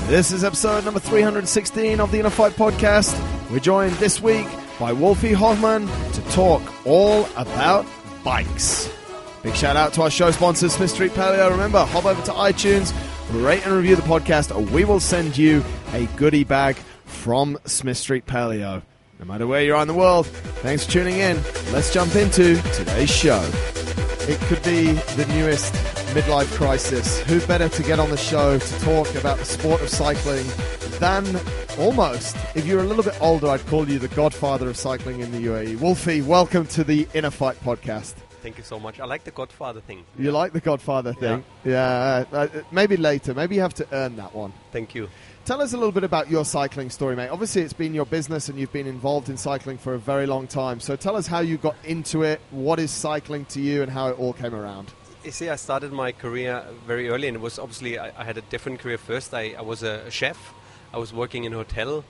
This is episode number 316 of the Innerfight Podcast. We're joined this week by Wolfi Hohmann to talk all about bikes. Big shout out to our show sponsor, Smith Street Paleo. Remember, hop over to iTunes, rate and review the podcast, or we will send you a goodie bag from Smith Street Paleo. No matter where you are in the world, thanks for tuning in. Let's jump into today's show. It could be the newest midlife crisis. Who better to get on the show to talk about the sport of cycling than almost, if you're a little bit older, I'd call you the godfather of cycling in the UAE. Wolfi, welcome to the Innerfight Podcast. Thank you so much. I like the Godfather thing. You like the Godfather thing? Yeah. Maybe later. Maybe you have to earn that one. Thank you. Tell us a little bit about your cycling story, mate. Obviously, it's been your business and you've been involved in cycling for a very long time. So tell us how you got into it, what is cycling to you, and how it all came around. You see, I started my career very early, and it was obviously, I had a different career first. I was a chef. I was working in a hotel.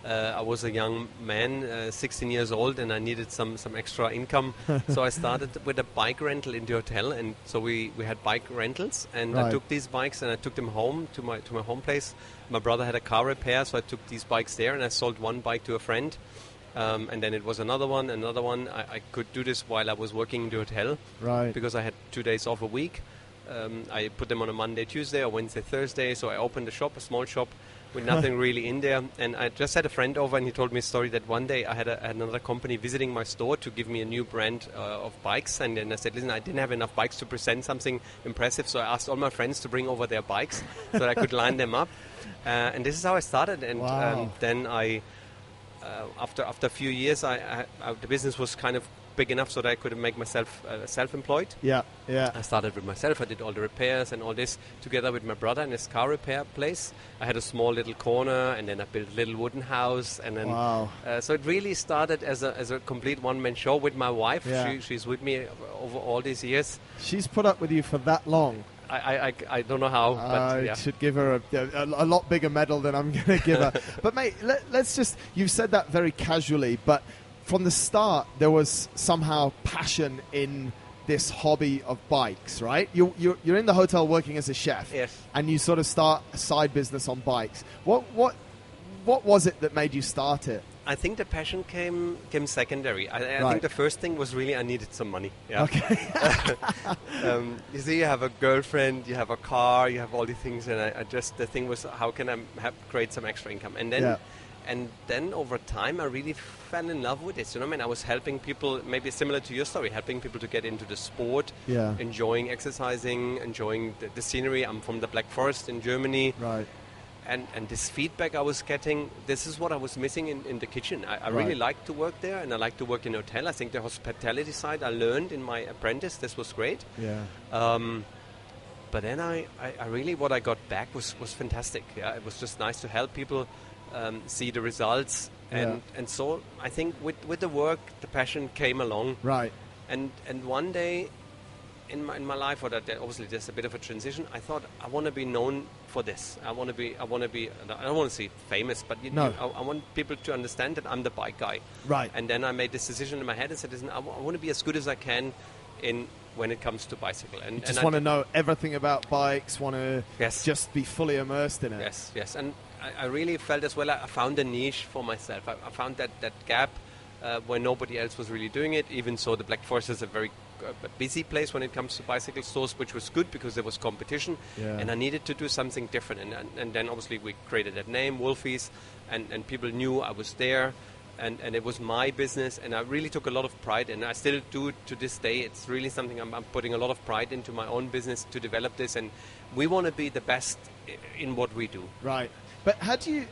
I was a young man, 16 years old, and I needed some extra income. So I started with a bike rental in the hotel, and so we had bike rentals, and I took these bikes and I took them home to my home place. My brother had a car repair, so I took these bikes there, and I sold one bike to a friend. And then it was another one. I could do this while I was working in the hotel, because I had 2 days off a week. I put them on a Monday, Tuesday, or Wednesday, Thursday. So I opened a shop, a small shop, with nothing really in there. And I just had a friend over, and he told me a story that one day I had another company visiting my store to give me a new brand of bikes. And then I said, listen, I didn't have enough bikes to present something impressive, so I asked all my friends to bring over their bikes so that I could line them up. And this is how I started. And then I... After a few years, the business was kind of big enough so that I could make myself self-employed. Yeah. I started with myself. I did all the repairs and all this together with my brother in his car repair place. I had a small little corner, and then I built a little wooden house. And then, so it really started as a complete one-man show with my wife. Yeah. She's with me over all these years. She's put up with you for that long. I don't know how, but I should give her a lot bigger medal than I'm going to give her. But mate, let's just, you've said that very casually, but from the start there was somehow passion in this hobby of bikes, right? You're in the hotel working as a chef, yes, and you sort of start a side business on bikes. What was it that made you start it? I think the passion came secondary. I think the first thing was really I needed some money. Yeah. Okay. You see, you have a girlfriend, you have a car, you have all these things, and the thing was, how can I create some extra income? And then over time, I really fell in love with this. You know, I was helping people, maybe similar to your story, helping people to get into the sport, enjoying exercising, enjoying the scenery. I'm from the Black Forest in Germany. Right. And this feedback I was getting, this is what I was missing in the kitchen. I really like to work there, and I like to work in a hotel. I think the hospitality side I learned in my apprentice. This was great. Yeah. But then I really, what I got back was fantastic. Yeah, it was just nice to help people see the results. And so I think with the work, the passion came along. Right. And one day in my life, or that obviously there's a bit of a transition, I thought I want to be known for this. I want to be. I don't want to say famous, but I want people to understand that I'm the bike guy. Right. And then I made this decision in my head and said, listen, I want to be as good as I can when it comes to bicycle. And you just want to know everything about bikes. Want to just be fully immersed in it. Yes. And I really felt as well. I found a niche for myself. I found that gap where nobody else was really doing it. Even so, the Black Forest is a very busy place when it comes to bicycle stores, which was good because there was competition, and I needed to do something different. And then obviously we created that name, Wolfies, and people knew I was there, and it was my business, and I really took a lot of pride, and I still do to this day. It's really something I'm putting a lot of pride into my own business to develop this, and we want to be the best in what we do. Right. But had you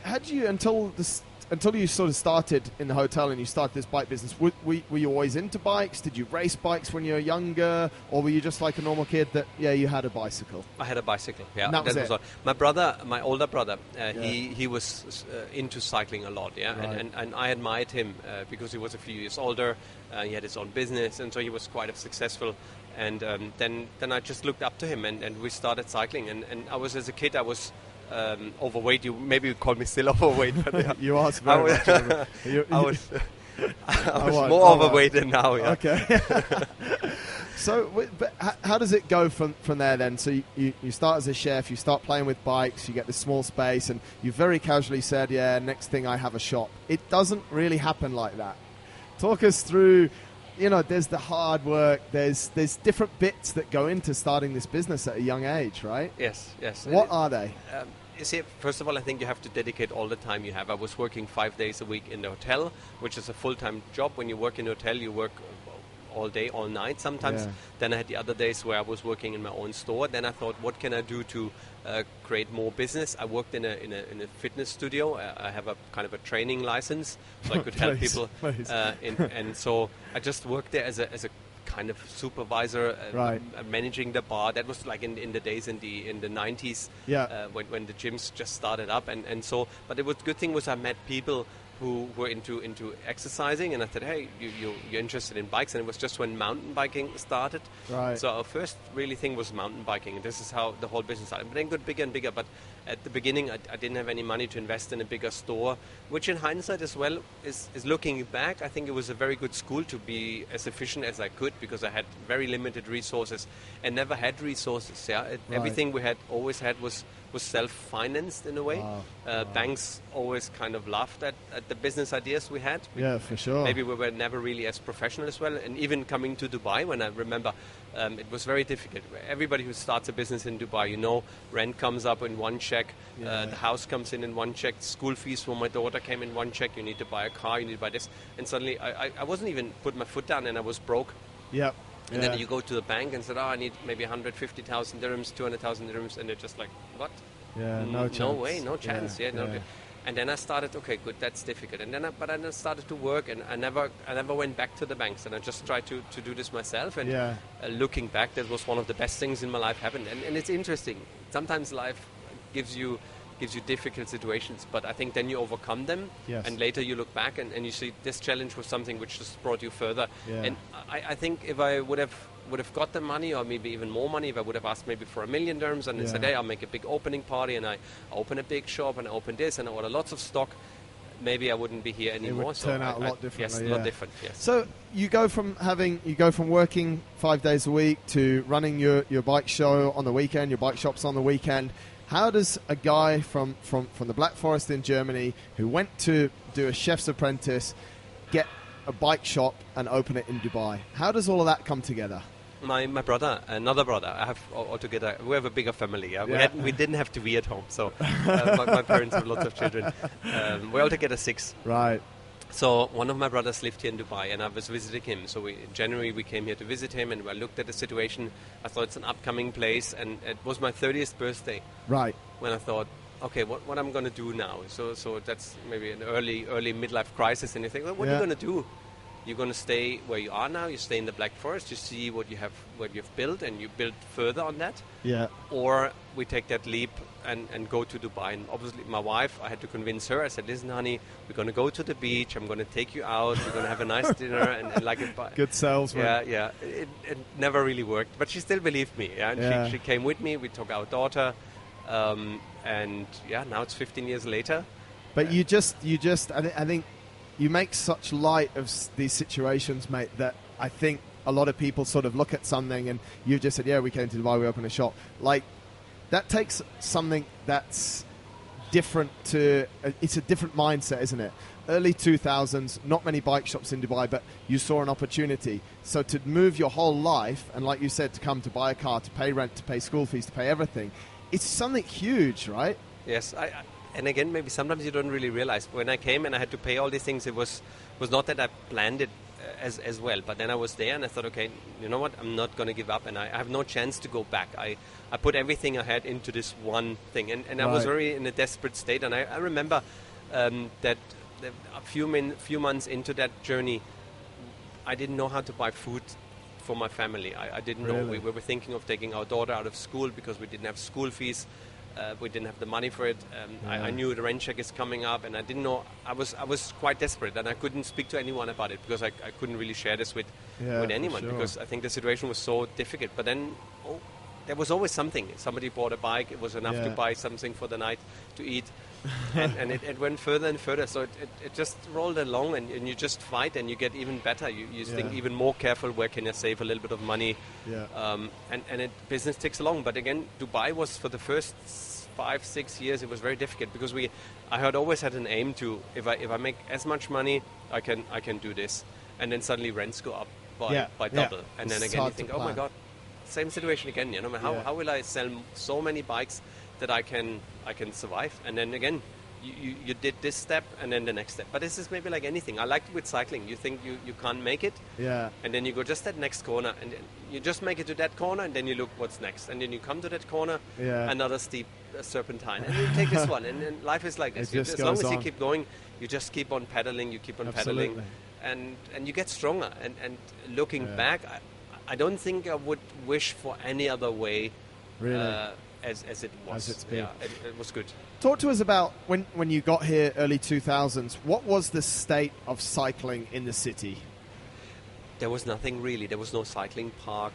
until you sort of started in the hotel and you started this bike business, were you always into bikes? Did you race bikes when you were younger? Or were you just like a normal kid that, you had a bicycle? I had a bicycle, yeah. And that was it? all. My older brother, he was into cycling a lot, yeah. Right. And I admired him because he was a few years older. He had his own business, and so he was quite successful. And then I just looked up to him, and we started cycling. And I was, as a kid, I was overweight. You maybe call me still overweight, but you are very much I was more overweight than now. Yeah. Okay. So, but how does it go from there then? So you start as a chef, you start playing with bikes, you get this small space, and you very casually said, yeah, next thing I have a shop. It doesn't really happen like that. Talk us through, there's the hard work, there's different bits that go into starting this business at a young age, right? Yes. What are they? You see, first of all, I think you have to dedicate all the time you have. I was working 5 days a week in the hotel, which is a full-time job. When you work in a hotel, you work all day, all night sometimes. Yeah. Then I had the other days where I was working in my own store. Then I thought, what can I do to create more business? I worked in a fitness studio. I have a kind of a training license, so I could help people. And so I just worked there as a kind of supervisor, managing the bar. That was like in the days in the 90s, when the gyms just started up, and so. But the good thing was I met people who were into exercising, and I said, hey, you're interested in bikes, and it was just when mountain biking started. Right. So our first really thing was mountain biking, and this is how the whole business started. But then got bigger and bigger, but at the beginning I didn't have any money to invest in a bigger store, which in hindsight as well is looking back, I think it was a very good school to be as efficient as I could, because I had very limited resources and never had resources. Everything we had always had was self-financed in a way. Banks always kind of laughed at the business ideas we had. Yeah, for sure. Maybe we were never really as professional as well. And even coming to Dubai, when I remember, it was very difficult. Everybody who starts a business in Dubai, rent comes up in one check, the house comes in one check, school fees for my daughter came in one check, you need to buy a car, you need to buy this. And suddenly I wasn't even put my foot down and I was broke. Yep. And then you go to the bank and said, I need maybe 150,000 dirhams, 200,000 dirhams, and they're just like, what? Yeah, no chance. No way, no chance. And then I started, okay, good, that's difficult. And then I started to work, and I never went back to the banks, and I just tried to do this myself. And looking back, that was one of the best things in my life happened. And it's interesting. Sometimes life gives you difficult situations, but I think then you overcome them, and later you look back and you see this challenge was something which just brought you further. And I think if I would have got the money, or maybe even more money, if I would have asked maybe for $1 million and then said, hey, I'll make a big opening party and I open a big shop and I open this and I order lots of stock, maybe I wouldn't be here anymore. It would turn out a lot differently. Yes, a lot different. Yes. So you go from working 5 days a week to running your bike show on the weekend, your bike shops on the weekend. How does a guy from the Black Forest in Germany who went to do a chef's apprentice get a bike shop and open it in Dubai? How does all of that come together? My brother, another brother, I have altogether, we have a bigger family. We didn't have TV at home, so my parents have lots of children. We're altogether 6. Right. So one of my brothers lived here in Dubai, and I was visiting him. So in January we came here to visit him, and I looked at the situation. I thought it's an upcoming place, and it was my 30th birthday. Right. When I thought, okay, what I'm going to do now? So that's maybe an early midlife crisis, and you think, well, what are you going to do? You're going to stay where you are now. You stay in the Black Forest. You see what you've built, and you build further on that. Yeah. Or we take that leap and go to Dubai. And obviously, my wife, I had to convince her. I said, "Listen, honey, we're going to go to the beach. I'm going to take you out. We're going to have a nice dinner and like it." Good salesman. Yeah. It never really worked, but she still believed me. Yeah. And she came with me. We took our daughter, and now it's 15 years later. But you just, I think. You make such light of these situations, mate, that I think a lot of people sort of look at something, and you just said, we came to Dubai, we opened a shop. Like, that takes something that's different it's a different mindset, isn't it? Early 2000s, not many bike shops in Dubai, but you saw an opportunity. So to move your whole life, and like you said, to come to buy a car, to pay rent, to pay school fees, to pay everything, it's something huge, right? Yes, and again, maybe sometimes you don't really realize. When I came and I had to pay all these things, it was not that I planned it as well. But then I was there and I thought, okay, you know what? I'm not going to give up, and I have no chance to go back. I put everything I had into this one thing, and I was very in a desperate state. And I remember that a few months into that journey, I didn't know how to buy food for my family. I didn't know. We were thinking of taking our daughter out of school because we didn't have school fees. We didn't have the money for it. I knew the rent check is coming up, and I didn't know. I was quite desperate, and I couldn't speak to anyone about it because I couldn't really share this with anyone because I think the situation was so difficult. But then there was always something. Somebody bought a bike, it was enough to buy something for the night to eat. and it went further and further. So it just rolled along, and you just fight, and you get even better. You think even more careful, where can I save a little bit of money? Business ticks along. But again, Dubai was, for the first 5-6 years, it was very difficult, because I had always had an aim to, if I make as much money, I can do this. And then suddenly rents go up by double. And then again you think, oh my God, same situation again. How will I sell so many bikes that I can survive? And then again, you did this step and then the next step. But this is maybe like anything. I like it with cycling. You think you can't make it, and then you go just that next corner, and then you just make it to that corner, and then you look what's next, and then you come to that corner, another steep serpentine, and you take this one, and life is like this. As long as you keep going, you just keep on pedaling. You keep on pedaling, and you get stronger. And looking back, I don't think I would wish for any other way. Really. As it was. As it's been. It was good. Talk to us about when you got here, early 2000s, what was the state of cycling in the city? There was nothing really. There was no cycling park.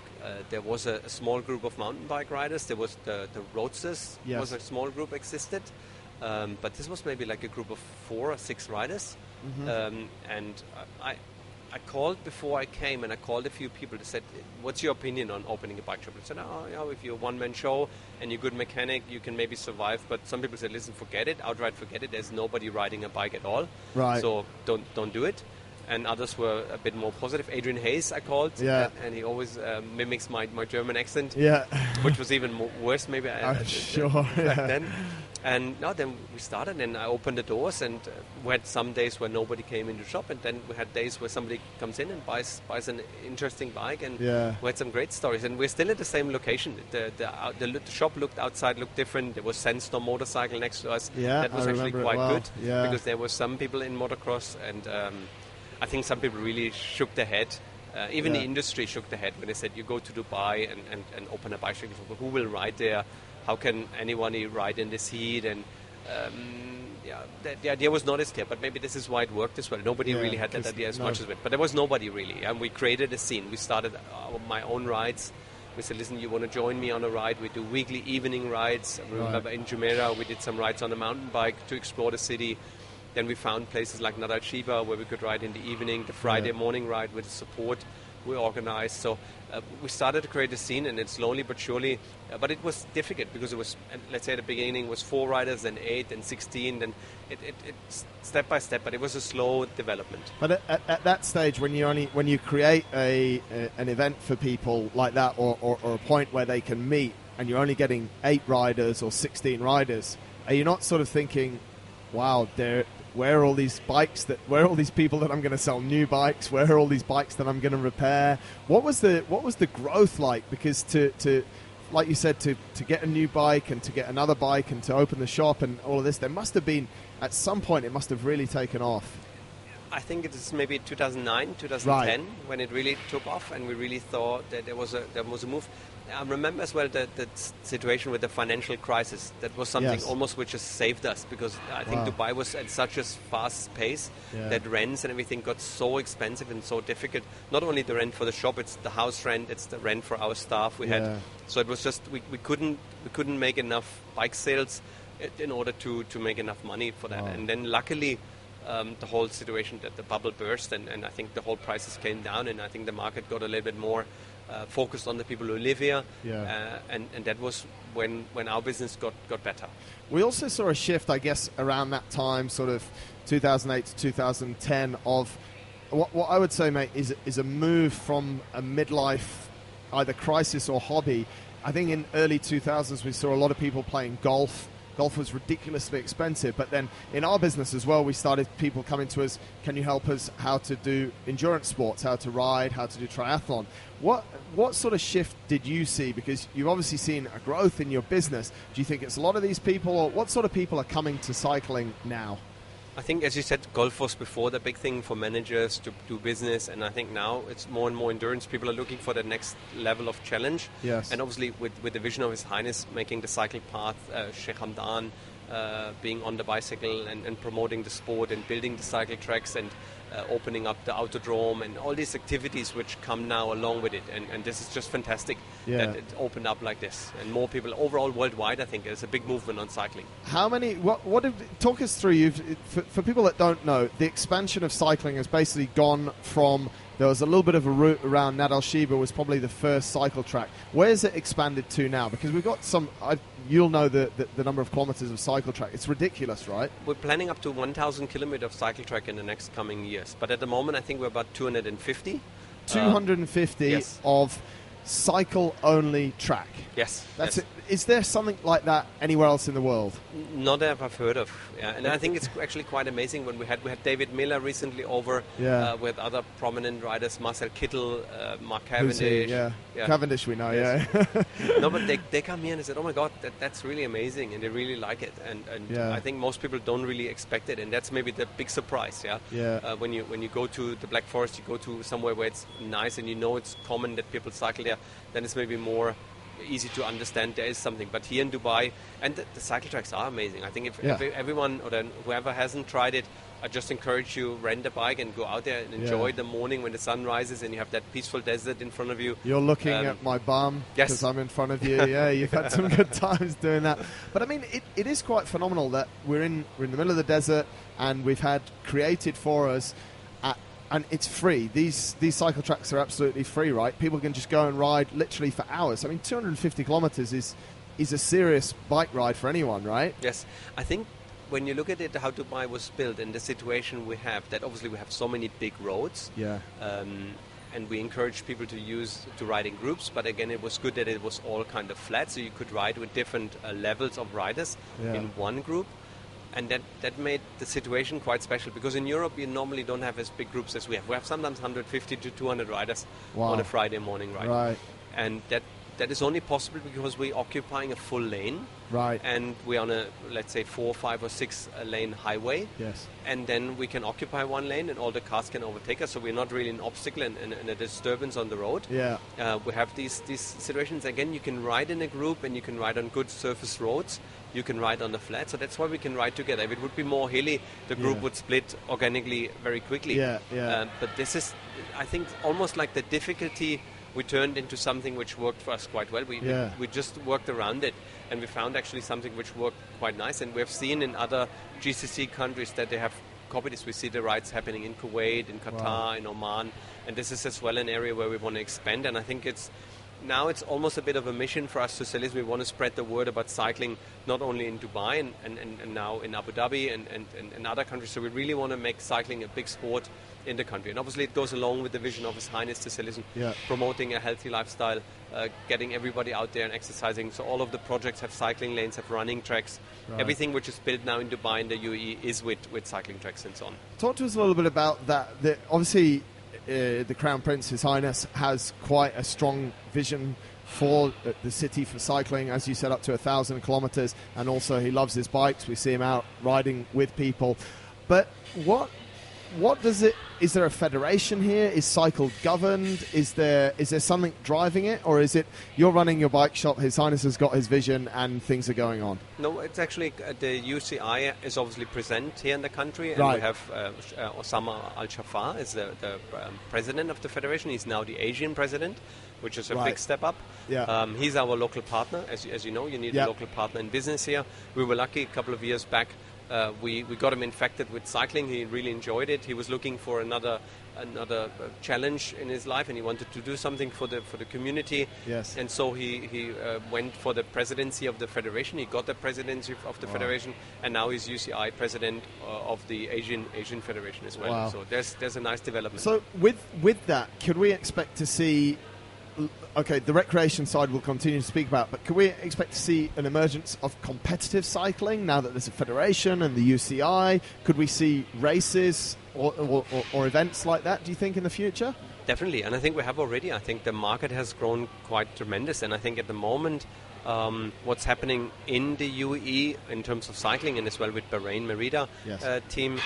There was a small group of mountain bike riders. There was the roadsters. Yes. Was a small group existed. But this was maybe like a group of 4 or 6 riders. And I called before I came, and I called a few people that said, what's your opinion on opening a bike shop? I said, if you're a one-man show and you're a good mechanic, you can maybe survive. But some people said, listen, forget it, outright forget it. There's nobody riding a bike at all. Right. So don't do it. And others were a bit more positive. Adrian Hayes, I called, and he always mimics my German accent, which was even worse maybe back then. And then we started, and I opened the doors, and we had some days where nobody came into the shop, and then we had days where somebody comes in and buys an interesting bike, and we had some great stories. And we're still at the same location. The shop looked different. There was Sandstorm Motorcycle next to us. That was actually quite good, because there were some people in motocross, and I think some people really shook their head. Even the industry shook their head when they said, you go to Dubai and open a bike shop, who will ride there? How can anyone ride in this heat? And the idea was not as clear, but maybe this is why it worked as well. Nobody really had that idea as much as it. But there was nobody really, and we created a scene. We started my own rides. We said, listen, you want to join me on a ride? We do weekly evening rides. I remember in Jumeirah we did some rides on a mountain bike to explore the city. Then we found places like Nadal Shiba where we could ride in the evening, the Friday morning ride with the support we organized. So we started to create a scene, and it's slowly but surely, but it was difficult because it was, let's say at the beginning was 4 riders, then 8, then 16, then it step by step, but it was a slow development. But at that stage, when you create an event for people like that, or a point where they can meet, and you're only getting 8 riders or 16 riders, are you not sort of thinking, wow, where are all these bikes where are all these people that I'm going to sell new bikes? Where are all these bikes that I'm going to repair? What was the growth like? Because to like you said, to get a new bike and to get another bike and to open the shop and all of this, there must have been, at some point, it must have really taken off. I think it is maybe 2009, 2010 when it really took off, and we really thought that there was a move. I remember as well the situation with the financial crisis. That was something almost which has saved us, because I think Dubai was at such a fast pace that rents and everything got so expensive and so difficult. Not only the rent for the shop, it's the house rent, it's the rent for our staff we had. So it was just we couldn't make enough bike sales in order to make enough money for that. And then luckily the whole situation, that the bubble burst, and I think the whole prices came down, and I think the market got a little bit more focused on the people who live here, and that was when our business got better. We also saw a shift, I guess, around that time, sort of 2008 to 2010, of what I would say, mate, is a move from a midlife, either crisis or hobby. I think in early 2000s we saw a lot of people playing golf. Golf was ridiculously expensive, but then in our business as well, we started people coming to us, can you help us how to do endurance sports, how to ride, how to do triathlon? What sort of shift did you see? Because you've obviously seen a growth in your business. Do you think it's a lot of these people, or what sort of people are coming to cycling now? I think, as you said, golf was before the big thing for managers to do business, and I think now it's more and more endurance. People are looking for the next level of challenge. Yes. And obviously with the vision of His Highness making the cycle path, Sheikh Hamdan being on the bicycle and promoting the sport and building the cycle tracks and opening up the autodrome and all these activities which come now along with it. And this is just fantastic. that it opened up like this. And more people overall worldwide, I think there's a big movement on cycling. How many, talk us through, for people that don't know, the expansion of cycling has basically gone from, there was a little bit of a route around Nad al-Shiba was probably the first cycle track. Where's it expanded to now? Because we've got you'll know the number of kilometers of cycle track. It's ridiculous, right? We're planning up to 1,000 kilometers of cycle track in the next coming years. But at the moment, I think we're about 250. 250 yes. of cycle-only track. Yes. That's yes. it. Is there something like that anywhere else in the world? Not that I've heard of. Yeah. And I think it's actually quite amazing when we had David Miller recently over with other prominent riders, Marcel Kittel, Mark Cavendish. Cavendish we know, yes. No, but they come here and they said, oh my God, that's really amazing, and they really like it. And I think most people don't really expect it, and that's maybe the big surprise, when you go to the Black Forest, you go to somewhere where it's nice and you know it's common that people cycle there, then it's maybe more easy to understand there is something. But here in Dubai, and the cycle tracks are amazing. I think if everyone or then whoever hasn't tried it, I just encourage you, rent a bike and go out there and enjoy the morning when the sun rises and you have that peaceful desert in front of you. You're looking at my bum because I'm in front of you. Yeah, you've had some good times doing that. But I mean, it is quite phenomenal that we're in the middle of the desert and we've had created for us. And it's free. These cycle tracks are absolutely free, right? People can just go and ride literally for hours. I mean, 250 kilometers is a serious bike ride for anyone, right? Yes. I think when you look at it, how Dubai was built and the situation we have, that obviously we have so many big roads. Yeah. And we encourage people to ride in groups. But again, it was good that it was all kind of flat, so you could ride with different levels of riders in one group. And that made the situation quite special, because in Europe you normally don't have as big groups as we have. We have sometimes 150 to 200 riders on a Friday morning ride. Right. And that is only possible because we're occupying a full lane. Right. And we're on a, let's say, 4, 5 or 6 lane highway. Yes. And then we can occupy one lane and all the cars can overtake us, so we're not really an obstacle and a disturbance on the road. Yeah. We have these situations. Again, you can ride in a group and you can ride on good surface roads. You can ride on the flat, so that's why we can ride together. If it would be more hilly, the group would split organically very quickly. But this is, I think, almost like the difficulty we turned into something which worked for us quite well. We just worked around it, and we found actually something which worked quite nice. And we have seen in other GCC countries that they have copied this. We see the rides happening in Kuwait, in Qatar, in Oman, and this is as well an area where we want to expand. And I think it's almost a bit of a mission for us to say, listen, we want to spread the word about cycling, not only in Dubai and now in Abu Dhabi and other countries. So we really want to make cycling a big sport in the country. And obviously it goes along with the vision of His Highness to say, listen, promoting a healthy lifestyle, getting everybody out there and exercising. So all of the projects have cycling lanes, have running tracks. Right. Everything which is built now in Dubai and the UAE is with cycling tracks and so on. Talk to us a little bit about that. Obviously, the Crown Prince, His Highness, has quite a strong vision for the city for cycling, as you said, up to 1,000 kilometers, and also he loves his bikes. We see him out riding with people. But what does it? Is there a federation here? Is cycle governed? Is there something driving it, or is it you're running your bike shop? His Highness has got his vision, and things are going on. No, it's actually the UCI is obviously present here in the country, and we have Osama Al Shafar is the president of the federation. He's now the Asian president, which is a big step up. Yeah. He's our local partner, as you know. You need a local partner in business here. We were lucky a couple of years back. We got him infected with cycling. He really enjoyed it. He was looking for another challenge in his life, and he wanted to do something for the community. Yes. And so he went for the presidency of the federation. He got the presidency of the federation, and now he's UCI president of the Asian Federation as well. Wow. So there's a nice development. So with that, could we expect to see? Okay, the recreation side we'll continue to speak about, but can we expect to see an emergence of competitive cycling now that there's a federation and the UCI? Could we see races or events like that, do you think, in the future? Definitely, and I think we have already. I think the market has grown quite tremendous, and I think at the moment what's happening in the UAE in terms of cycling, and as well with Bahrain Merida team,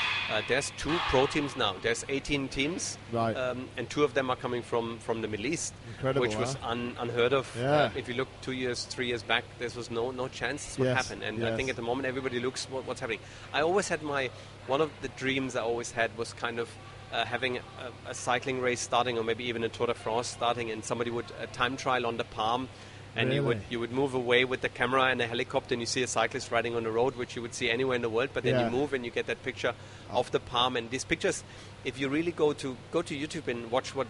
there's 2 pro teams now. There's 18 teams, right. And 2 of them are coming from the Middle East. Incredible, which was unheard of. Yeah. If you look 2 years, 3 years back, there was no chance this would happen. And I think at the moment everybody looks what's happening. I always had one of the dreams I always had was kind of having a cycling race starting, or maybe even a Tour de France starting, and somebody would time trial on the Palm, and you would move away with the camera and a helicopter, and you see a cyclist riding on the road, which you would see anywhere in the world, but then you move and you get that picture of the Palm. And these pictures, if you really go to YouTube and watch what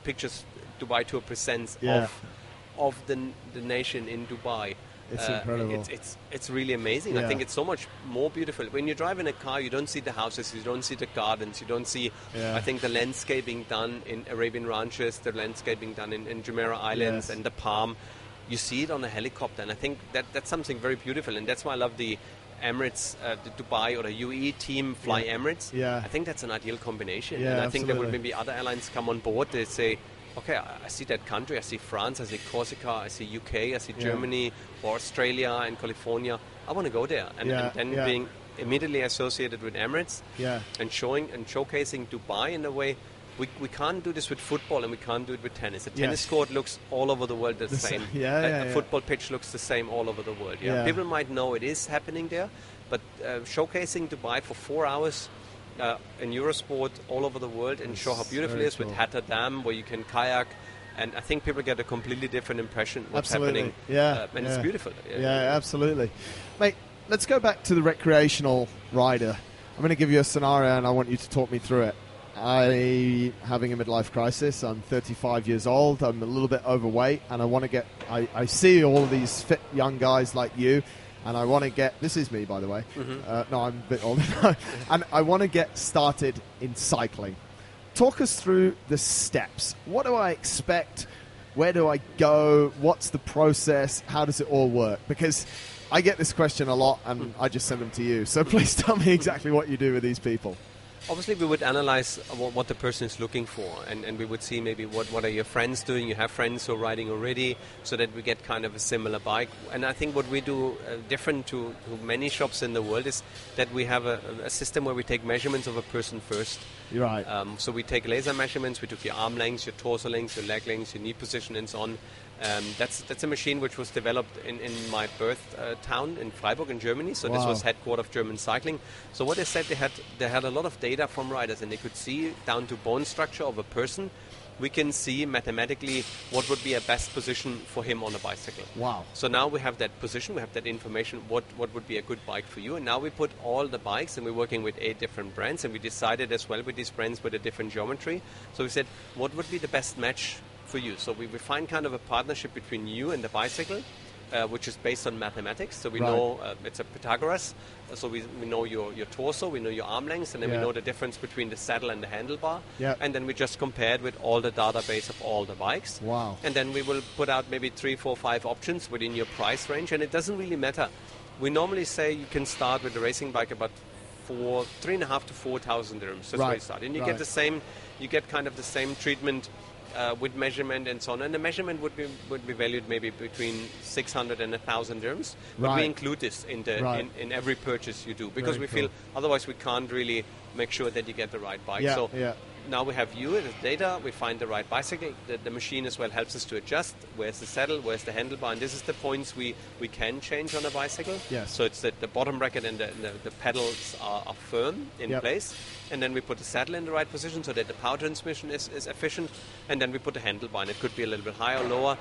pictures Dubai Tour presents of the nation in Dubai. It's incredible. It's really amazing. I think it's so much more beautiful. When you drive in a car, you don't see the houses, you don't see the gardens, you don't see, I think, the landscaping done in Arabian ranches, the landscaping done in Jumeirah Islands and the Palm. You see it on a helicopter, and I think that's something very beautiful, and that's why I love the Emirates, the Dubai or the UAE team fly Emirates. I think that's an ideal combination, and I think there will maybe other airlines come on board. They say, okay, I see that country, I see France, I see Corsica, I see UK, I see Germany, or Australia and California. I want to go there. And then being immediately associated with Emirates and showing and showcasing Dubai in a way. We can't do this with football, and we can't do it with tennis. A tennis court looks all over the world the same. A football pitch looks the same all over the world. People might know it is happening there, but showcasing Dubai for 4 hours in Eurosport all over the world and show how beautiful it is with Hatta Dam, where you can kayak, and I think people get a completely different impression of what's happening. And it's beautiful. Absolutely. Mate, let's go back to the recreational rider. I'm going to give you a scenario, and I want you to talk me through it. I'm having a midlife crisis. I'm 35 years old. I'm a little bit overweight, and I want to get... I see all of these fit young guys like you, and I want to get... This is me, by the way. No, I'm a bit older now. And I want to get started in cycling. Talk us through the steps. What do I expect? Where do I go? What's the process? How does it all work? Because I get this question a lot, and I just send them to you. So please tell me exactly what you do with these people. Obviously, we would analyze what the person is looking for, and we would see maybe what are your friends doing. You have friends who are riding already, so that we get kind of a similar bike. And I think what we do different to many shops in the world is that we have a system where we take measurements of a person first. You're right. So we take laser measurements. We took your arm lengths, your torso lengths, your leg lengths, your knee position, and so on. That's a machine which was developed in my birth town in Freiburg in Germany. So this was headquarters of German cycling. So what they said, they had a lot of data from riders, and they could see down to bone structure of a person. We can see mathematically what would be a best position for him on a bicycle. Wow. So now we have that position, we have that information, what would be a good bike for you. And now we put all the bikes, and we're working with 8 different brands, and we decided as well with these brands with a different geometry. So we said, what would be the best match for you? So we find kind of a partnership between you and the bicycle, which is based on mathematics. So we know it's a Pythagoras. So we know your torso, we know your arm length, and then we know the difference between the saddle and the handlebar. And then we just compared with all the database of all the bikes. Wow. And then we will put out maybe 3, 4, 5 options within your price range, and it doesn't really matter. We normally say you can start with a racing bike about 3,500 to 4,000 dirhams. That's where you start, and you get the same. You get kind of the same treatment. With measurement and so on, and the measurement would be valued maybe between 600 and 1,000 dirhams. But we include this in in every purchase you do, because we feel otherwise we can't really make sure that you get the right bike. Now we have you as data. We find the right bicycle. The machine as well helps us to adjust. Where's the saddle? Where's the handlebar? And this is the points we can change on a bicycle. So it's the bottom bracket and the pedals are firm in place. And then we put the saddle in the right position so that the power transmission is efficient. And then we put the handlebar, and it could be a little bit higher or lower.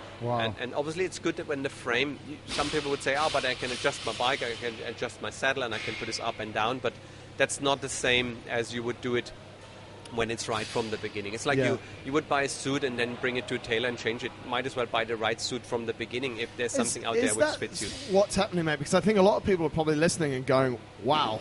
And obviously it's good that when the frame, some people would say, but I can adjust my bike, I can adjust my saddle, and I can put this up and down. But that's not the same as you would do it when it's right from the beginning. It's like you would buy a suit and then bring it to a tailor and change it. Might as well buy the right suit from the beginning if there's something out there which fits you. What's happening, mate? Because I think a lot of people are probably listening and going, wow.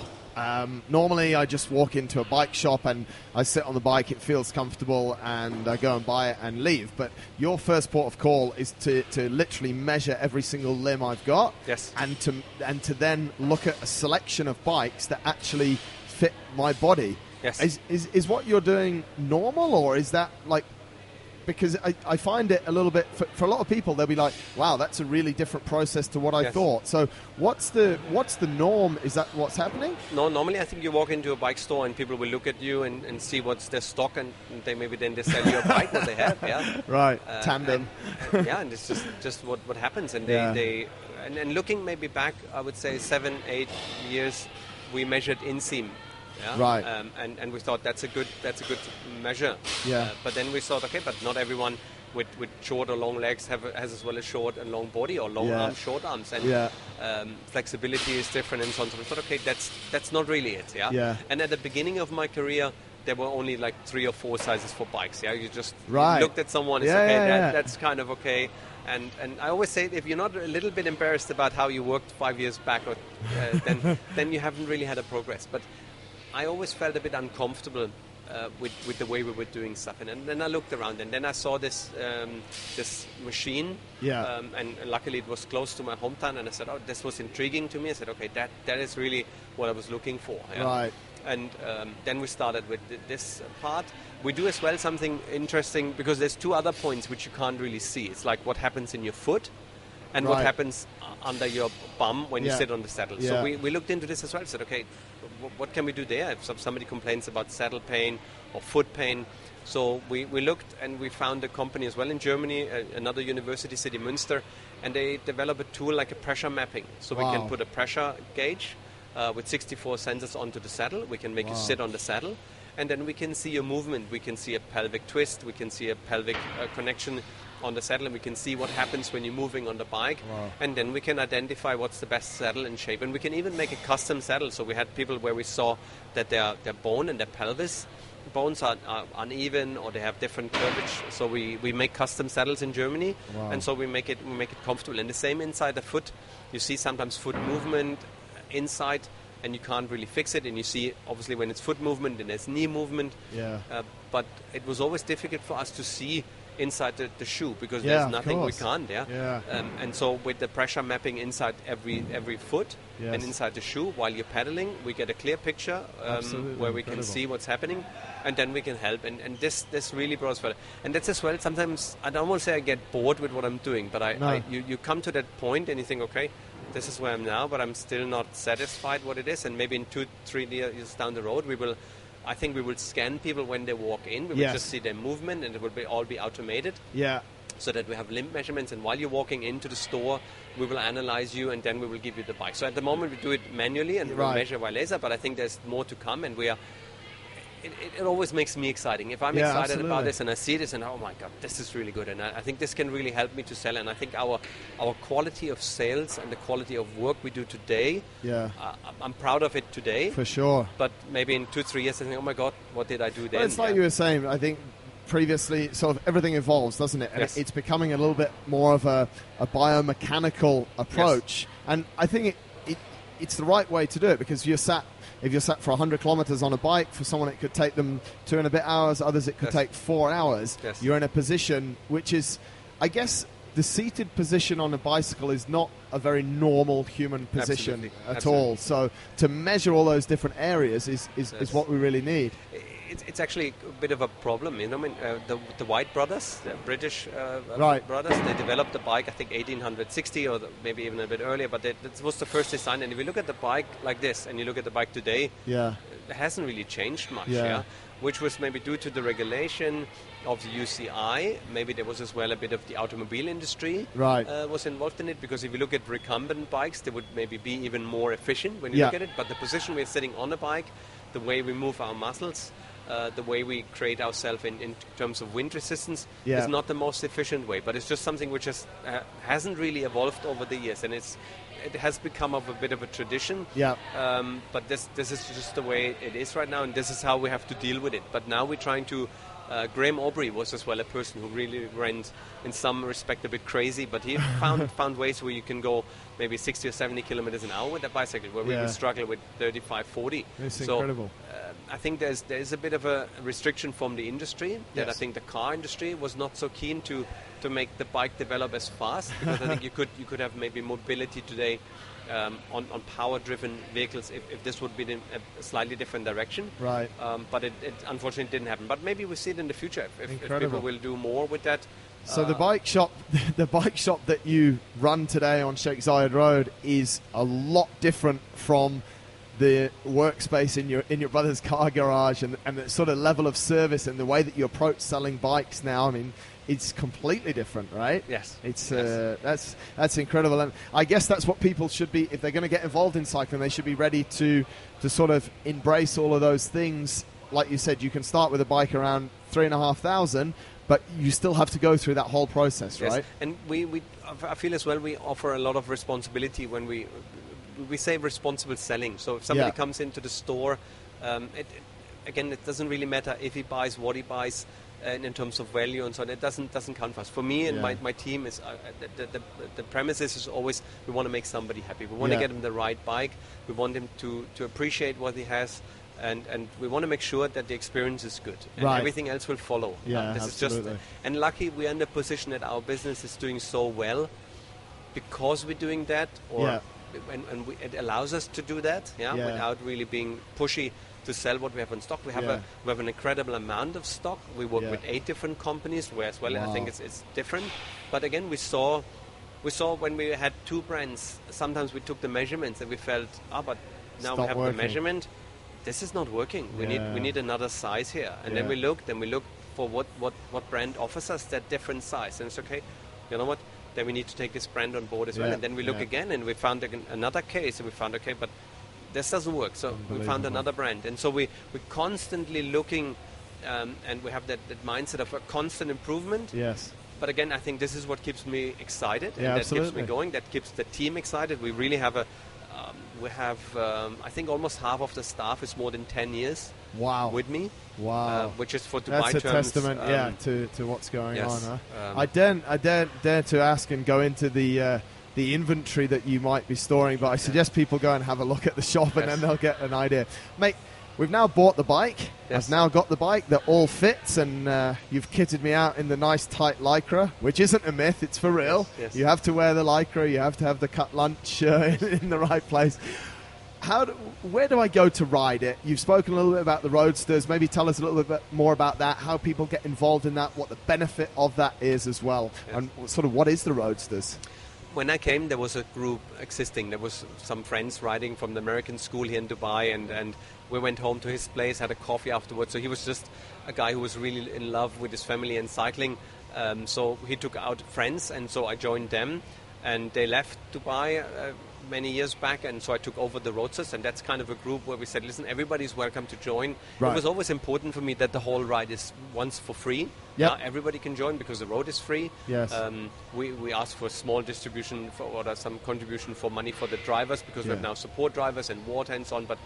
Normally I just walk into a bike shop and I sit on the bike, it feels comfortable, and I go and buy it and leave. But your first port of call is to literally measure every single limb I've got, and to then look at a selection of bikes that actually fit my body. Is what you're doing normal, or is that like... Because I find it a little bit, for a lot of people, they'll be like, wow, that's a really different process to what I thought. So what's the norm? Is that what's happening? No, normally I think you walk into a bike store and people will look at you and see what's their stock, and they sell you a bike, what they have, tandem. And it's just what happens. And and looking maybe back, I would say 7-8 years, we measured inseam Yeah? Right. And we thought that's a good measure. Yeah. But then we thought, okay, but not everyone with short or long legs has as well a short and long body, or long arms, short arms, and flexibility is different and so on. So we thought, okay, that's not really it. Yeah. And at the beginning of my career, there were only like 3 or 4 sizes for bikes. Yeah, you just you looked at someone and said, okay, that's kind of okay. And I always say, if you're not a little bit embarrassed about how you worked 5 years back, or then you haven't really had a progress. But I always felt a bit uncomfortable with the way we were doing stuff. And then I looked around, and then I saw this machine. Yeah. And luckily it was close to my hometown, and I said, oh, this was intriguing to me. I said, okay, that is really what I was looking for. Yeah? Right. And then we started with this part. We do as well something interesting, because there's 2 other points which you can't really see. It's like what happens in your foot and what happens under your bum when you sit on the saddle. So we looked into this as well. Said, okay, what can we do there if somebody complains about saddle pain or foot pain? So we looked, and we found a company as well in Germany, another university city, Münster, and they developed a tool like a pressure mapping. So we can put a pressure gauge with 64 sensors onto the saddle. We can make you sit on the saddle, and then we can see your movement. We can see a pelvic twist. We can see a pelvic connection on the saddle, and we can see what happens when you're moving on the bike. And then we can identify what's the best saddle and shape. And we can even make a custom saddle. So we had people where we saw that their bone and their pelvis bones are uneven, or they have different curvature. So we make custom saddles in Germany, and so we make it comfortable. And the same inside the foot. You see sometimes foot movement inside, and you can't really fix it, and you see obviously when it's foot movement, then there's knee movement. But it was always difficult for us to see inside the shoe, because there's nothing we can't. And so with the pressure mapping inside every foot and inside the shoe while you're pedaling, we get a clear picture where we can see what's happening, and then we can help. And this really brought us further. And that's as well, sometimes I don't want to say I get bored with what I'm doing, but you come to that point and you think, okay, this is where I'm now, but I'm still not satisfied what it is. And maybe in 2-3 years down the road, I think we will scan people when they walk in. We will just see their movement, and it will all be automated. So that we have limb measurements, and while you're walking into the store, we will analyze you, and then we will give you the bike. So at the moment we do it manually, and we measure by laser, but I think there's more to come, and it always makes me exciting. If I'm excited about this and I see this and oh my God, this is really good, and I think this can really help me to sell. And I think our quality of sales and the quality of work we do today, I'm proud of it today. For sure. But maybe in 2-3 years I think, oh my God, what did I do then? Well, it's like you were saying, I think previously sort of everything evolves, doesn't it? And it's becoming a little bit more of a biomechanical approach. And I think it's the right way to do it, because if you're sat for 100 kilometers on a bike, for someone it could take them 2 and a bit hours, others it could take 4 hours. You're in a position which is, I guess, the seated position on a bicycle is not a very normal human position at all. So to measure all those different areas is what we really need. It's actually a bit of a problem, you know. I mean, the White brothers, the British brothers, they developed the bike, I think 1860 or maybe even a bit earlier, but that was the first design. And if you look at the bike like this and you look at the bike today, it hasn't really changed much, which was maybe due to the regulation of the UCI. Maybe there was as well a bit of the automobile industry was involved in it, because if you look at recumbent bikes, they would maybe be even more efficient when you look at it. But the position we're sitting on a bike, the way we move our muscles, the way we create ourselves in terms of wind resistance is not the most efficient way, but it's just something which hasn't really evolved over the years, and it has become of a bit of a tradition. But this is just the way it is right now, and this is how we have to deal with it. But now we're trying to Graham Aubrey was as well a person who really ran, in some respect, a bit crazy, but he found ways where you can go maybe 60 or 70 kilometers an hour with a bicycle, where we would struggle with 35, 40. It's incredible. I think there's a bit of a restriction from the industry that I think the car industry was not so keen to make the bike develop as fast, because I think you could have maybe mobility today on power-driven vehicles if this would be in a slightly different direction. But it unfortunately didn't happen. But maybe we see it in the future if people will do more with that. So the bike shop that you run today on Sheikh Zayed Road is a lot different from the workspace in your brother's car garage, and the sort of level of service and the way that you approach selling bikes now. I mean, it's completely different, right? Yes. It's yes. That's incredible, and I guess that's what people should be, if they're going to get involved in cycling, they should be ready to sort of embrace all of those things. Like you said, you can start with a bike around 3,500, but you still have to go through that whole process, right? Yes. And I feel as well we offer a lot of responsibility when we say responsible selling. So if somebody comes into the store, it doesn't really matter if he buys what he buys in terms of value and so on. It doesn't count for us. For me and my team, is the premise is always we want to make somebody happy. We want to get him the right bike. We want him to appreciate what he has. And we want to make sure that the experience is good, and everything else will follow. Yeah, this absolutely. is just, and lucky we are in the position that our business is doing so well because we're doing that, and it allows us to do that, without really being pushy to sell what we have in stock. We have an incredible amount of stock. We work with 8 different companies, where as well. Wow. I think it's different. But again, we saw when we had 2 brands. Sometimes we took the measurements and we felt, but now we have the measurement. This is not working. We need another size here. And then we look for what brand offers us that different size. And it's okay, you know what? Then we need to take this brand on board as well. And then we look again, and we found another case, and we found, okay, but this doesn't work. So we found another brand. And so we're constantly looking, and we have that mindset of a constant improvement. Yes. But again, I think this is what keeps me excited, and that keeps me going, that keeps the team excited. We really have I think almost half of the staff is more than 10 years with me. Wow. Which is for Dubai That's a terms, testament, to what's going on. Huh? I dare to ask and go into the inventory that you might be storing, but I suggest people go and have a look at the shop, and then they'll get an idea. Mate, we've now bought the bike. I've now got the bike that all fits, and you've kitted me out in the nice tight Lycra, which isn't a myth, it's for real. Yes. You have to wear the Lycra, you have to have the cut lunch in the right place. Where do I go to ride it? You've spoken a little bit about the Roadsters. Maybe tell us a little bit more about that, how people get involved in that, what the benefit of that is as well, and sort of what is the Roadsters? When I came, there was a group existing. There was some friends riding from the American school here in Dubai, and we went home to his place, had a coffee afterwards. So he was just a guy who was really in love with his family and cycling. So he took out friends, and so I joined them. And they left Dubai many years back, and so I took over the Roadsters, and that's kind of a group where we said, listen, everybody's welcome to join. It was always important for me that the whole ride is once for free. Yep. Everybody can join because the road is free. Yes. We ask for small distribution or some contribution for money for the drivers, because we have now support drivers and water and so on. But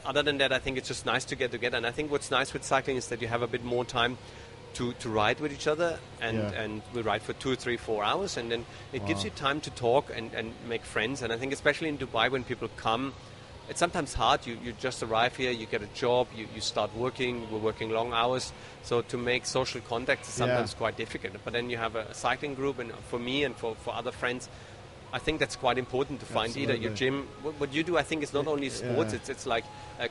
other than that, I think it's just nice to get together. And I think what's nice with cycling is that you have a bit more time to ride with each other, and we ride for 2, 3, 4 hours, and then it gives you time to talk and make friends. And I think especially in Dubai, when people come, it's sometimes hard. You just arrive here, you get a job, you start working, we're working long hours, so to make social contacts is sometimes quite difficult. But then you have a cycling group, and for me and for other friends, I think that's quite important to find either your gym. What you do, I think, is not only sports. It's like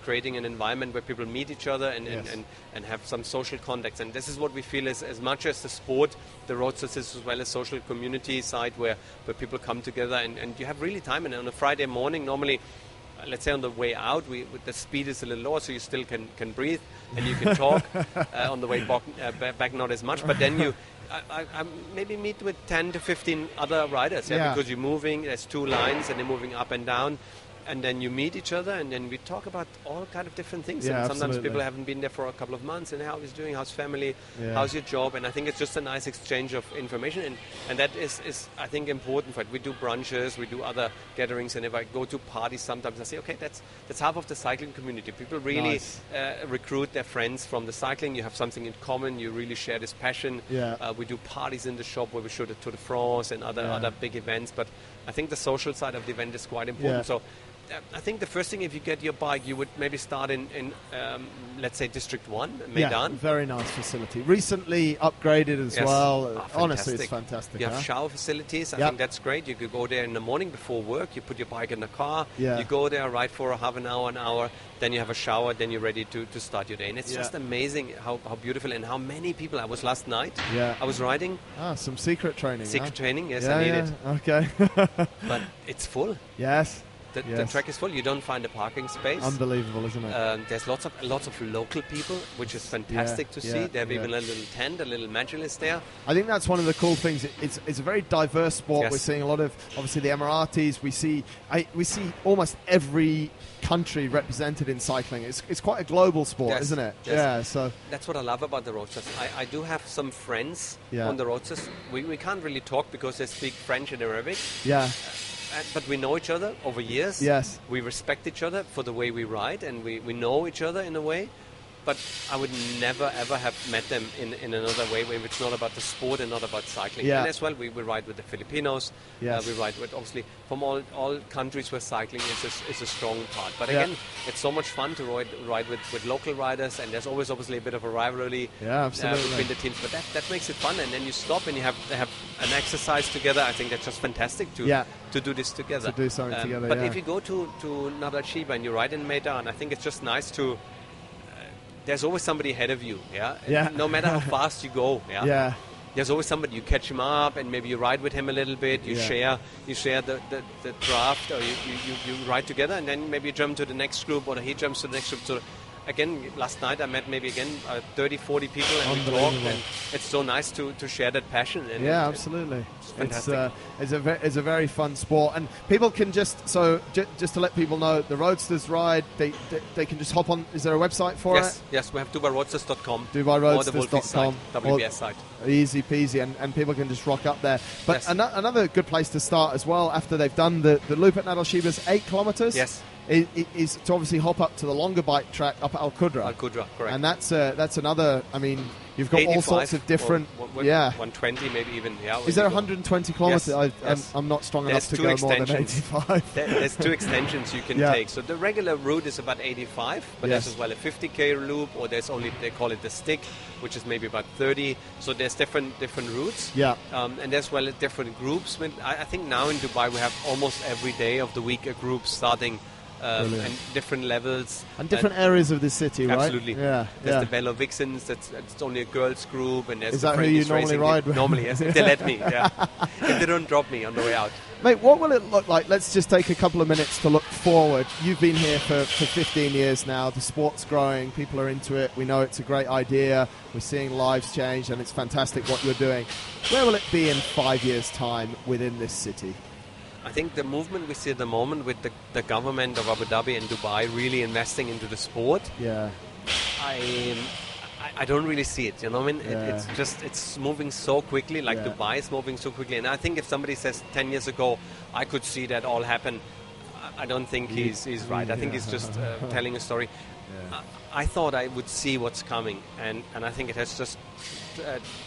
creating an environment where people meet each other and have some social contacts. And this is what we feel is, as much as the sport, the Roadsters is as well as social community side where people come together and you have really time. And on a Friday morning, normally, let's say on the way out, the speed is a little lower, so you still can breathe and you can talk. On the way back, not as much. But then you... I maybe meet with 10 to 15 other riders, because you're moving, there's 2 lines and they're moving up and down, and then you meet each other, and then we talk about all kind of different things. And sometimes people haven't been there for a couple of months, and how he's doing, how's family, how's your job, and I think it's just a nice exchange of information, and that is I think important for it. We do brunches, we do other gatherings, and if I go to parties sometimes I say, okay, that's half of the cycling community. People really recruit their friends from the cycling. You have something in common, you really share this passion. We do parties in the shop where we show the Tour de France and other big events, but I think the social side of the event is quite important. So I think the first thing, if you get your bike, you would maybe start in let's say District 1, Medan. Very nice facility. Recently upgraded as well. Honestly, it's fantastic. You have shower facilities. I think that's great. You could go there in the morning before work. You put your bike in the car. You go there, ride for half an hour. Then you have a shower. Then you're ready to start your day. And it's just amazing how beautiful and how many people. I was last night. I was riding. Some secret training. Training, yes, I need it. Okay. But it's full. Yes. The track is full. You don't find a parking space. Unbelievable, isn't it? There's lots of local people, which is fantastic to see. They have even a little tent, a little magilist there. I think that's one of the cool things. It's a very diverse sport. We're seeing a lot of, obviously, the Emiratis. We see almost every country represented in cycling. It's quite a global sport, isn't it? Yes. Yeah, so that's what I love about the roadsters. I do have some friends on the roadsters. We can't really talk because they speak French and Arabic. Yeah. But we know each other over years. Yes. We respect each other for the way we ride, and we know each other in a way. But I would never, ever have met them in another way where it's not about the sport and not about cycling. Yeah. And as well, we ride with the Filipinos. Yes. We ride with, obviously, from all countries where cycling is a strong part. But again, it's so much fun to ride with local riders, and there's always, obviously, a bit of a rivalry between the teams. But that makes it fun, and then you stop and they have an exercise together. I think that's just fantastic to do this together. To do something together, But if you go to Nadal Shiba and you ride in Meydan, I think it's just nice to... there's always somebody ahead of you, no matter how fast you go, there's always somebody. You catch him up, and maybe you ride with him a little bit. You share the draft, or you ride together, and then maybe you jump to the next group, or he jumps to the next group. So again, last night I met maybe 30, 40 people, and we talked, and it's so nice to share that passion. And absolutely. It's fantastic. It's a very fun sport, and people can just to let people know, the Roadsters ride. They can just hop on. Is there a website for it? Yes, we have DubaiRoadsters.com. DubaiRoadsters.com. WBS site. Easy peasy, and people can just rock up there. But another good place to start as well, after they've done the loop at Nadal Shiba's 8 kilometers. Yes. Is to obviously hop up to the longer bike track up at Al Qudra. Al Qudra, correct. And that's another. I mean, you've got all sorts of different. 120 maybe even. Is there 120 kilometers? Yes. I'm not strong enough to go more than 85. There's 2 extensions you can take. So the regular route is about 85, but there's as well a 50k loop, or there's only, they call it the stick, which is maybe about 30. So there's different routes. Yeah. And as well as different groups. I think now in Dubai we have almost every day of the week a group starting. And different levels and different areas of the city, right? Absolutely. There's the Bello Vixens. It's only a girls' group, and there's is that who you normally ride with? Normally, yes. If they let me, if they don't drop me on the way out. Mate, what will it look like? Let's just take a couple of minutes to look forward. You've been here for 15 years now. The sport's growing. People are into it. We know it's a great idea. We're seeing lives change, and it's fantastic what you're doing. Where will it be in 5 years' time within this city? I think the movement we see at the moment with the government of Abu Dhabi and Dubai really investing into the sport. Yeah. I don't really see it, you know what I mean? It's moving so quickly, like Dubai is moving so quickly. And I think if somebody says 10 years ago, I could see that all happen, I don't think he's right. I think he's just telling a story. Yeah. I thought I would see what's coming, and I think it has just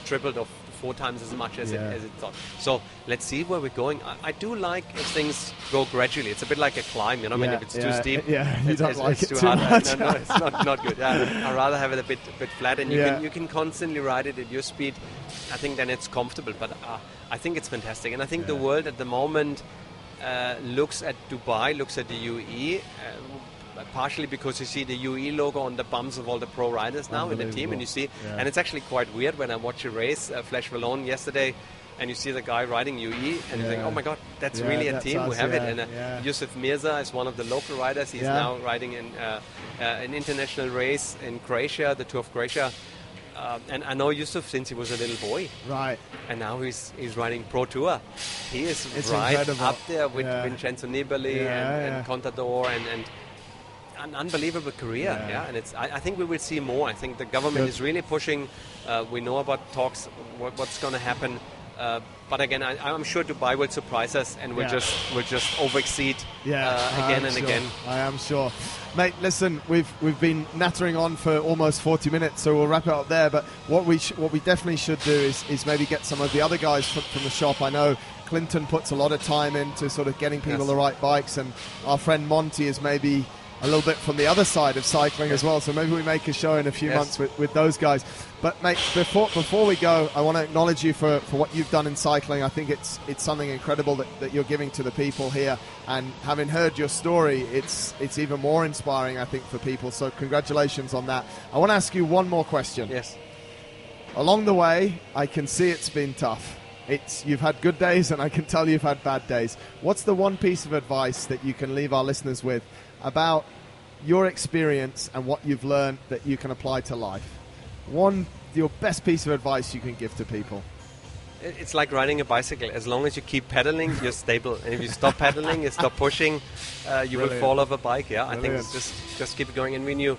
tripled or 4 times as much as it thought. So let's see where we're going. I do like if things go gradually. It's a bit like a climb, you know. I mean, if it's too steep, you don't like it too too hard. much. No, it's not good. I'd rather have it a bit flat, and you can constantly ride it at your speed. I think then it's comfortable. But I think it's fantastic, and I think the world at the moment looks at Dubai, looks at the UAE. Partially because you see the UAE logo on the bums of all the pro riders now in the team, and you see, and it's actually quite weird when I watch a race, Flash Wallon yesterday, and you see the guy riding UAE, and you think, oh my God, that's really a team. We have it. And Yusuf Mirza is one of the local riders. He's now riding in an international race in Croatia, the Tour of Croatia. And I know Yusuf since he was a little boy. Right. And now he's riding Pro Tour. He is incredible. Up there with Vincenzo Nibali and Contador and an unbelievable career, and I think we will see more. I think the government is really pushing. We know about talks, what's going to happen, but again, I'm sure Dubai will surprise us, and we'll just overexceed again and again. I am sure, mate. Listen, we've been nattering on for almost 40 minutes, so we'll wrap it up there. But what we definitely should do is maybe get some of the other guys from the shop. I know Clinton puts a lot of time into sort of getting people the right bikes, and our friend Monty is maybe a little bit from the other side of cycling as well, so maybe we make a show in a few months with those guys. But mate, before we go, I want to acknowledge you for what you've done in cycling. I think it's something incredible that you're giving to the people here, and having heard your story, it's even more inspiring, I think, for people. So congratulations on that. I want to ask you one more question. Yes. Along the way, I can see it's been tough. you've had good days, and I can tell you've had bad days. What's the one piece of advice that you can leave our listeners with about your experience and what you've learned that you can apply to life? Your best piece of advice you can give to people. It's like riding a bicycle. As long as you keep pedaling, you're stable. And if you stop pedaling, you stop pushing, you will fall off a bike. Yeah, Brilliant. I think it's just keep going. And when you're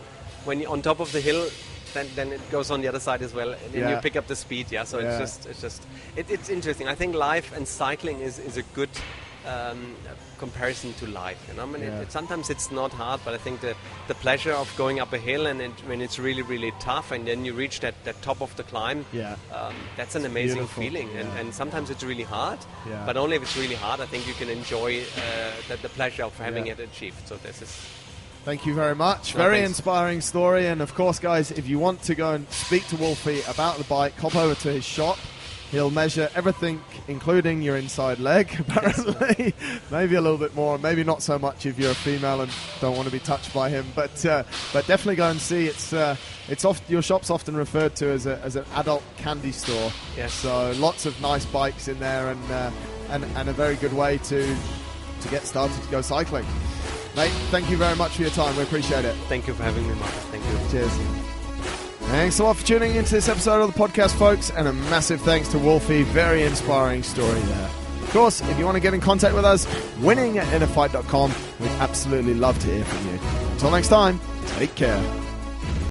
on top of the hill, then it goes on the other side as well, and then you pick up the speed. Yeah, so it's interesting. I think life and cycling is a good comparison to life. You know, I mean, sometimes it's not hard, but I think the pleasure of going up a hill and when it's really, really tough, and then you reach that top of the climb, that's an amazing feeling. And sometimes it's really hard, but only if it's really hard, I think you can enjoy the pleasure of having it achieved. So this is... Thank you very much. Very inspiring story. And of course, guys, if you want to go and speak to Wolfi about the bike, hop over to his shop. He'll measure everything, including your inside leg, apparently. Maybe a little bit more, maybe not so much if you're a female and don't want to be touched by him. But definitely go and see. Your shop's often referred to as an adult candy store. Yes. So lots of nice bikes in there, and a very good way to get started to go cycling. Mate, thank you very much for your time. We appreciate it. Thank you for having me, Mark. Thank you. Cheers. Thanks a lot for tuning into this episode of the podcast, folks, and a massive thanks to Wolfi. Very inspiring story there. Of course, if you want to get in contact with us, winning@innerfight.com. We'd absolutely love to hear from you. Until next time, take care.